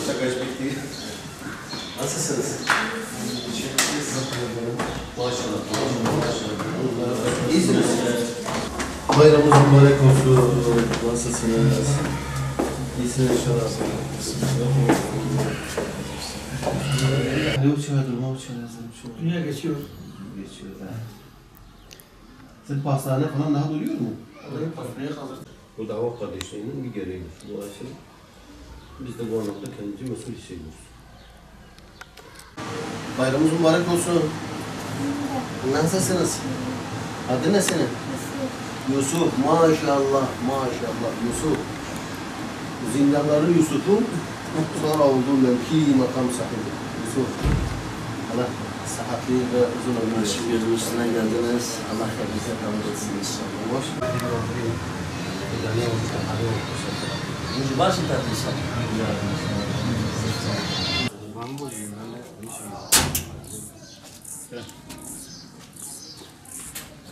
Şaka bitti. Nasılsınız? Maşallah. İyisiniz. Bayramınız mübarek olsun. Nasılsınız? İyisiniz inşallah. Ne uçuyordur, ne uçuyordur? Dünya geçiyor. Geçiyor ha. Sen pastane falan daha duyuyor mu? Orayı pastaya kalır. Bu dava kardeşliğinin bir gereğidir. Dolayısıyla biz de bu anlamda kendimizi mesul hissediyoruz. Bayramınız mübarek olsun. Nasılsınız? Adı ne senin? Yusuf. Maşallah, maşallah. Yusuf. Zindanların Yusuf'u sonra oldu mevki makam sahibi. Yusuf. Allah sıhhatli ve uzun ömür. Gözümün üstüne geldiniz. Allah hepinize kabul etsin inşallah. Hoş. Başı tatlıysa.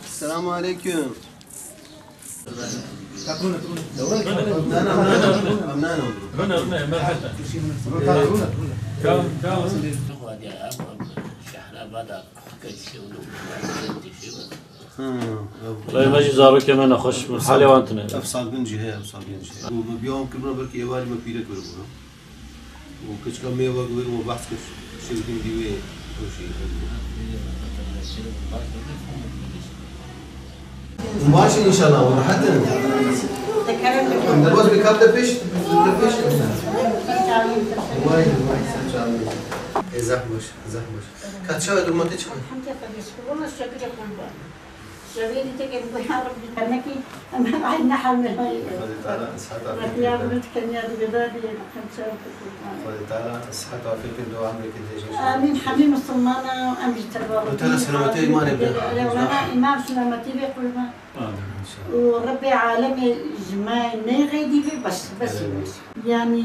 Selamun aleyküm. هنا مرحبا والله ما جي زارو كمان اخش من حالي وانتنا افصال جهه افصال جهه وبيوم كبرنا بركي ايوالي ما فيك بربنا وكش كم ميوا غير وبحث كش شيء دي وشيء ماشي ان شاء الله وراحتنا دلوقتي بكابتن فيش فيش واي سنجامي زحمه زحمه كانت شويه دمتي شويه الحمد لله والله الشكر يقول شغيلي تقول يا ربي انك انا عندنا حول هاي يا بنت كان يا بلادي كنت الله تعالى الصحة والعافية في عمرك امين حبيب الصمانة وامجد تبارك وترى سلامتي ما نبدا انا امام سلامتي بيقول ما وربي عالمي جماعي غيدي بس يعني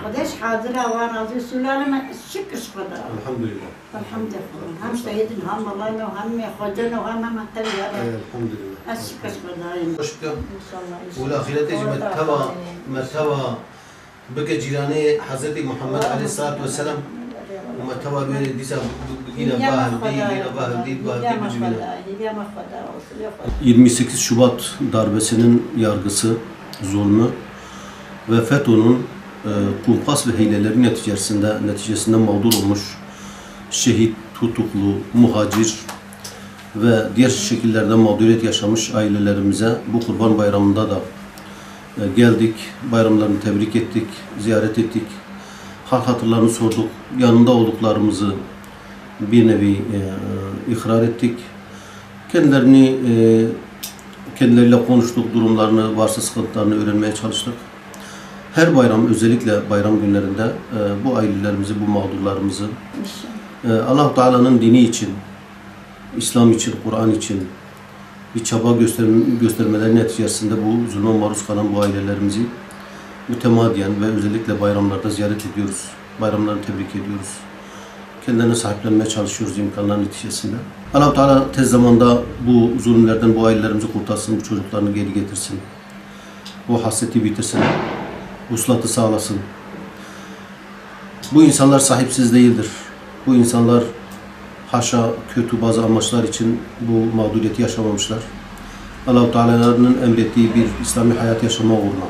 قداش حاضرة وانا في سلالة الشكر شكرا الحمد لله الحمد لله هم شهيدين هم الله وهم خجلنا وهم ما الحمد لله الشكر شكرا شكرا ان شاء الله والأخيرة تجي مرتبة بك جيراني حضرت محمد عليه الصلاة والسلام ومرتبة بين ديسا بقينا باهدي 28 Şubat darbesinin yargısı, zulmü ve FETÖ'nün kumpas ve hileleri neticesinde mağdur olmuş şehit, tutuklu, muhacir ve diğer şekillerde mağduriyet yaşamış ailelerimize bu Kurban Bayramı'nda da geldik, bayramlarını tebrik ettik, ziyaret ettik, hal hatırlarını sorduk, yanında olduklarımızı bir nevi ikrar ettik. Kendileriyle konuştuk, durumlarını, varsa sıkıntılarını öğrenmeye çalıştık. Her bayram, özellikle bayram günlerinde bu ailelerimizi, bu mağdurlarımızı Allah-u Teala'nın dini için, İslam için, Kur'an için bir çaba göstermeleri neticesinde bu zulme maruz kalan bu ailelerimizi mütemadiyen ve özellikle bayramlarda ziyaret ediyoruz. Bayramlarını tebrik ediyoruz. Kendilerine sahiplenmeye çalışıyoruz imkanlar neticesinde. Allah-u Teala tez zamanda bu zulümlerden bu ailelerimizi kurtarsın, bu çocuklarını geri getirsin. Bu hasreti bitirsin, vuslatı sağlasın. Bu insanlar sahipsiz değildir. Bu insanlar haşa kötü bazı amaçlar için bu mağduriyeti yaşamamışlar. Allah-u Teala'nın emrettiği bir İslami hayat yaşama uğruna,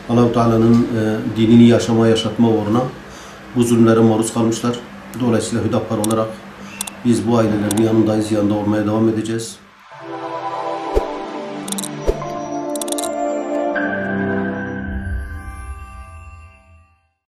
Allah-u Teala'nın dinini yaşatma uğruna bu zulümlere maruz kalmışlar. Dolayısıyla Hüdapar olarak biz bu ailelerin yanındayız, yanında olmaya devam edeceğiz.